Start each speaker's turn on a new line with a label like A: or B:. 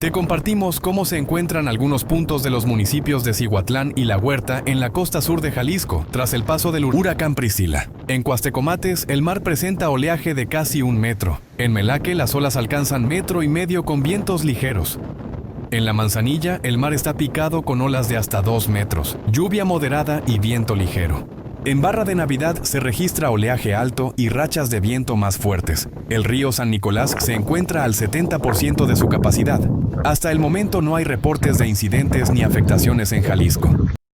A: Te compartimos cómo se encuentran algunos puntos de los municipios de Cihuatlán y La Huerta en la costa sur de Jalisco, tras el paso del huracán Priscila. En Cuastecomates, el mar presenta oleaje de casi 1 metro. En Melaque, las olas alcanzan 1,5 metros con vientos ligeros. En La Manzanilla, el mar está picado con olas de hasta 2 metros, lluvia moderada y viento ligero. En Barra de Navidad se registra oleaje alto y rachas de viento más fuertes. El río San Nicolás se encuentra al 70% de su capacidad. Hasta el momento no hay reportes de incidentes ni afectaciones en Jalisco.